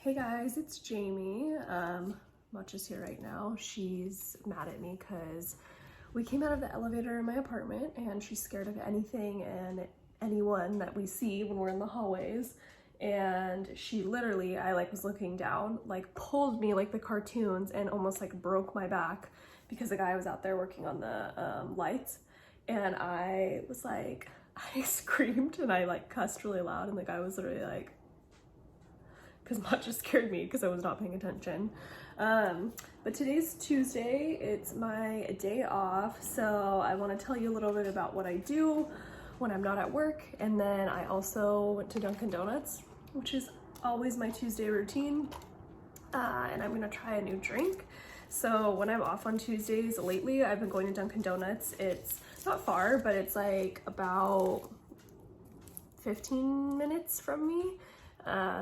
Hey guys, it's Jamie. Matcha's here right now. She's mad at me because we came out of the elevator in my apartment and she's scared of anything and anyone that we see when we're in the hallways. And she literally, I was looking down, pulled me like the cartoons and almost broke my back because the guy was out there working on the lights. And I was I screamed and I cussed really loud, and the guy was literally because Matcha scared me because I was not paying attention. But today's Tuesday, it's my day off, so I want to tell you a little bit about what I do when I'm not at work. And then I also went to Dunkin' Donuts, which is always my Tuesday routine, and I'm gonna try a new drink. So when I'm off on Tuesdays, lately I've been going to Dunkin' Donuts. It's not far, but it's about 15 minutes from me.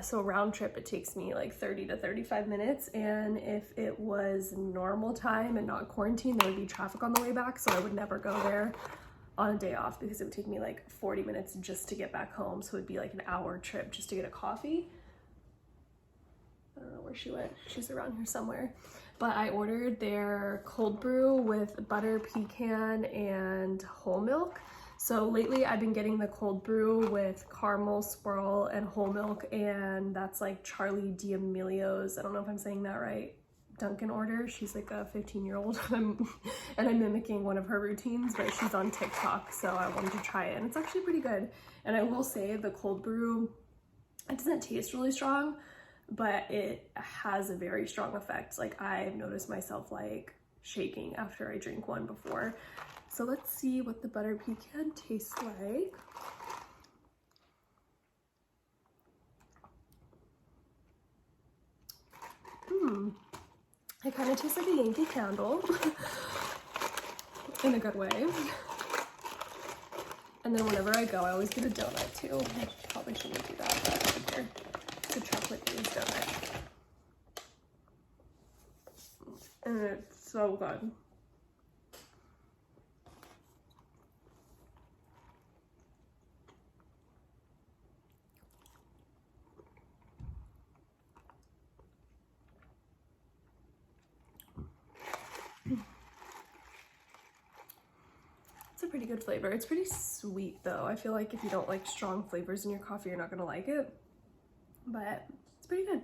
So round trip, it takes me 30 to 35 minutes. And if it was normal time and not quarantine, there would be traffic on the way back. So I would never go there on a day off because it would take me 40 minutes just to get back home. So it'd be an hour trip just to get a coffee. I don't know where she went. She's around here somewhere. But I ordered their cold brew with butter, pecan, and whole milk. So lately I've been getting the cold brew with caramel, swirl, and whole milk, and that's Charlie D'Amelio's, I don't know if I'm saying that right, Dunkin' order. She's a 15-year-old and I'm mimicking one of her routines, but she's on TikTok, so I wanted to try it, and it's actually pretty good. And I will say the cold brew, it doesn't taste really strong, but it has a very strong effect. I've noticed myself shaking after I drink one before. So let's see what the butter pecan tastes like. It kind of tastes like a Yankee Candle in a good way. And then whenever I go, I always get a donut too. I probably shouldn't do that, but here, the chocolate glazed donut. And it's so good. It's a pretty good flavor. It's pretty sweet though. I feel like if you don't like strong flavors in your coffee, you're not gonna like it, but it's pretty good.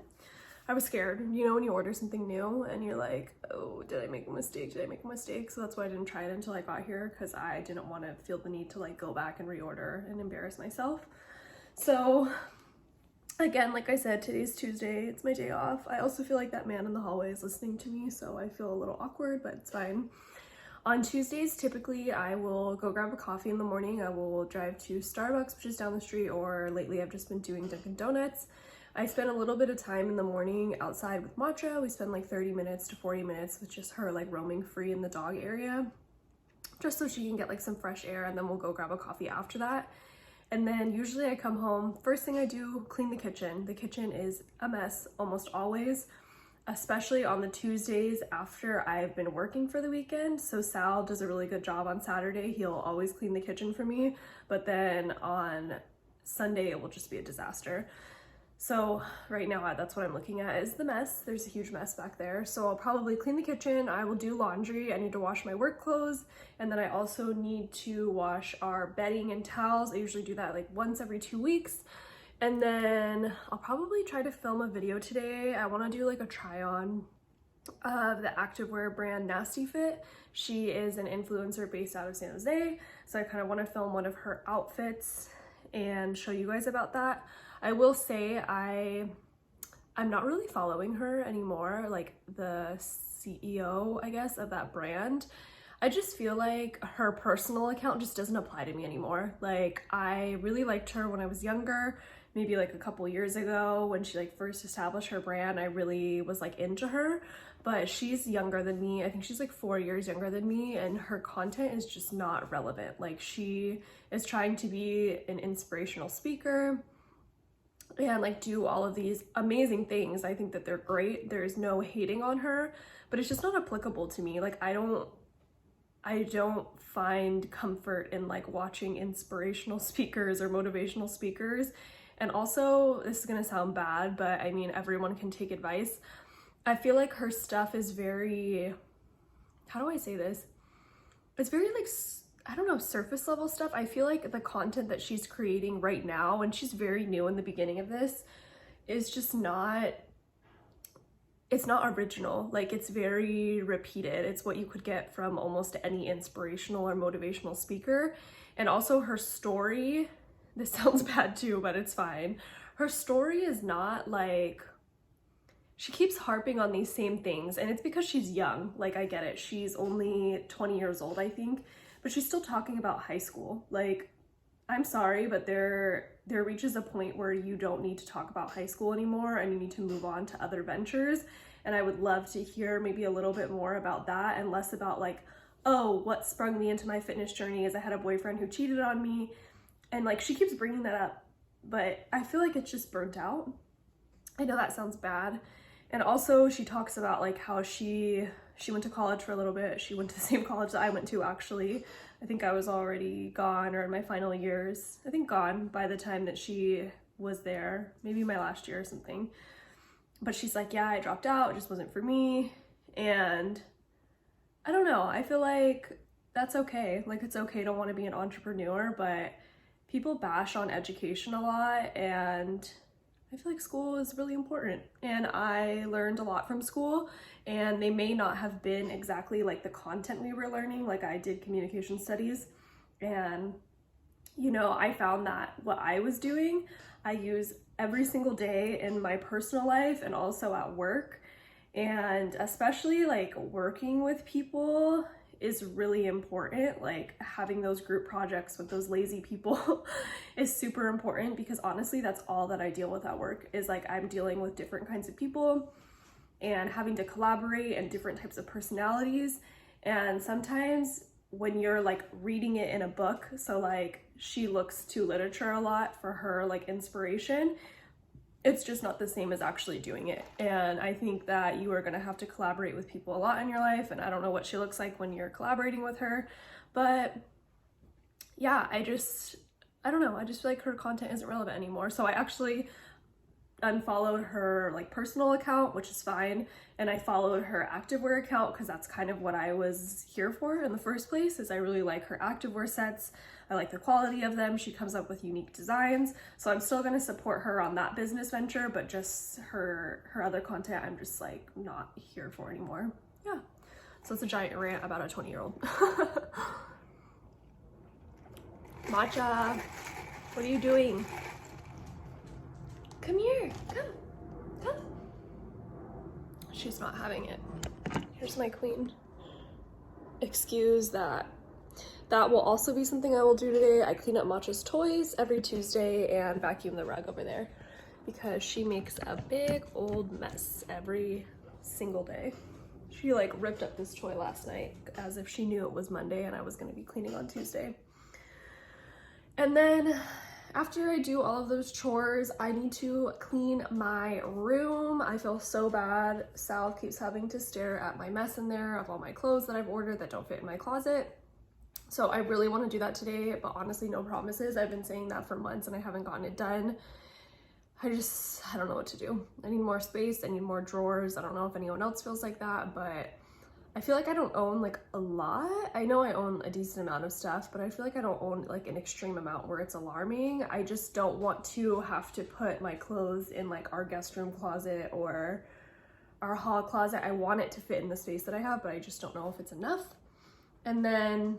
I was scared, when you order something new and you're oh, did I make a mistake? Did I make a mistake? So that's why I didn't try it until I got here, because I didn't want to feel the need to go back and reorder and embarrass myself. So again, like I said, today's Tuesday, it's my day off. I also feel like that man in the hallway is listening to me, so I feel a little awkward, but it's fine. On Tuesdays, typically I will go grab a coffee in the morning. I will drive to Starbucks, which is down the street, or lately I've just been doing Dunkin' Donuts. I spend a little bit of time in the morning outside with Matcha. We spend 30 minutes to 40 minutes with just her roaming free in the dog area, just so she can get some fresh air, and then we'll go grab a coffee after that. And then usually I come home, first thing I do, clean the kitchen. The kitchen is a mess almost always, especially on the Tuesdays after I've been working for the weekend. So Sal does a really good job on Saturday. He'll always clean the kitchen for me, but then on Sunday it will just be a disaster. So right now that's what I'm looking at, is the mess. There's a huge mess back there. So I'll probably clean the kitchen. I will do laundry. I need to wash my work clothes. And then I also need to wash our bedding and towels. I usually do that once every 2 weeks. And then I'll probably try to film a video today. I want to do a try on of the activewear brand Nasty Fit. She is an influencer based out of San Jose. So I kind of want to film one of her outfits and show you guys about that. I will say I'm not really following her anymore, the CEO, I guess, of that brand. I just feel like her personal account just doesn't apply to me anymore. I really liked her when I was younger, maybe a couple years ago when she first established her brand. I really was into her, but she's younger than me. I think she's 4 years younger than me, and her content is just not relevant. She is trying to be an inspirational speaker and do all of these amazing things. I think that they're great. There's no hating on her, but it's just not applicable to me. I don't find comfort in watching inspirational speakers or motivational speakers And also, this is gonna sound bad, but I mean, everyone can take advice. I feel like her stuff is very, how do I say this? It's very like, I don't know, surface level stuff. I feel like the content that she's creating right now, and she's very new in the beginning of this, is just not, it's not original. Like, it's very repeated. It's what you could get from almost any inspirational or motivational speaker. And also her story, this sounds bad too, but it's fine. Her story is not like, she keeps harping on these same things, and it's because she's young. Like, I get it. She's only 20 years old, I think, but she's still talking about high school. Like, I'm sorry, but there reaches a point where you don't need to talk about high school anymore, and you need to move on to other ventures. And I would love to hear maybe a little bit more about that and less about like, oh, what sprung me into my fitness journey is I had a boyfriend who cheated on me. And like, she keeps bringing that up, but I feel like it's just burnt out. I know that sounds bad. And also she talks about like how she went to college for a little bit. She went to the same college that I went to, actually. I think I was already gone, or in my final years. I think gone by the time that she was there, maybe my last year or something. But she's like, yeah, I dropped out. It just wasn't for me. And I don't know. I feel like that's okay. Like, it's okay to want to be an entrepreneur, but people bash on education a lot, and I feel like school is really important. And I learned a lot from school, and they may not have been exactly like the content we were learning. Like, I did communication studies, and you know, I found that what I was doing, I use every single day in my personal life and also at work. And especially like working with people is really important. Like, having those group projects with those lazy people is super important, because honestly, that's all that I deal with at work, is like, I'm dealing with different kinds of people and having to collaborate and different types of personalities. And sometimes when you're like reading it in a book, so like she looks to literature a lot for her like inspiration, it's just not the same as actually doing it. And I think that you are going to have to collaborate with people a lot in your life, and I don't know what she looks like when you're collaborating with her, but yeah, I don't know, I just feel like her content isn't relevant anymore. So I actually unfollowed her like personal account, which is fine, and I followed her activewear account, because that's kind of what I was here for in the first place. Is I really like her activewear sets. I like the quality of them. She comes up with unique designs, so I'm still going to support her on that business venture, but just her other content, I'm just like not here for anymore. Yeah, so it's a giant rant about a 20-year-old. Matcha, what are you doing? Come here, come. She's not having it. Here's my queen. Excuse that. That will also be something I will do today. I clean up Matcha's toys every Tuesday and vacuum the rug over there, because she makes a big old mess every single day. She like ripped up this toy last night as if she knew it was Monday and I was gonna be cleaning on Tuesday. And then after I do all of those chores, I need to clean my room. I feel so bad. Sal keeps having to stare at my mess in there of all my clothes that I've ordered that don't fit in my closet. So I really want to do that today, but honestly, no promises. I've been saying that for months and I haven't gotten it done. I don't know what to do. I need more space. I need more drawers. I don't know if anyone else feels like that, but I feel like I don't own like a lot. I know I own a decent amount of stuff, but I feel like I don't own like an extreme amount where it's alarming. I just don't want to have to put my clothes in like our guest room closet or our hall closet. I want it to fit in the space that I have, but I just don't know if it's enough. And then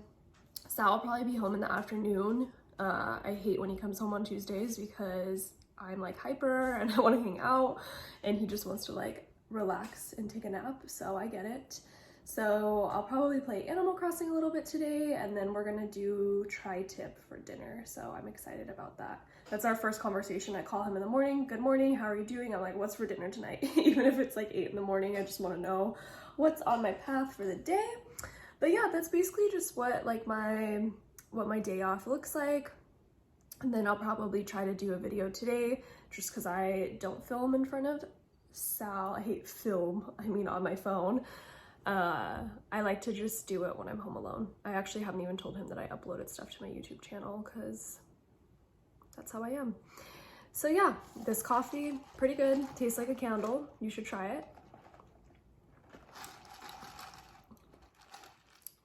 Sal will probably be home in the afternoon. I hate when he comes home on Tuesdays because I'm like hyper and I want to hang out, and he just wants to like relax and take a nap, so I get it. So I'll probably play Animal Crossing a little bit today, and then we're gonna do tri-tip for dinner, so I'm excited about that. That's our first conversation. I call him in the morning. Good morning, how are you doing? I'm like, what's for dinner tonight? Even if it's like 8 in the morning, I just want to know what's on my path for the day. But yeah, that's basically just what like what my day off looks like. And then I'll probably try to do a video today, just because I don't film in front of Sal. I hate film, I mean on my phone. I like to just do it when I'm home alone. I actually haven't even told him that I uploaded stuff to my YouTube channel, because that's how I am. So yeah, this coffee, pretty good. Tastes like a candle. You should try it.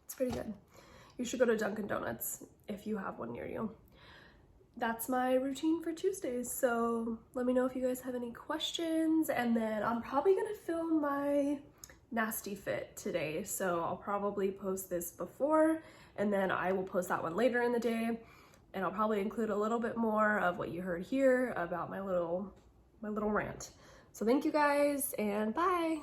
It's pretty good. You should go to Dunkin' Donuts if you have one near you. That's my routine for Tuesdays. So let me know if you guys have any questions. And then I'm probably gonna film my nasty fit today. So I'll probably post this before, and then I will post that one later in the day. And I'll probably include a little bit more of what you heard here about my little rant. So thank you guys, and bye.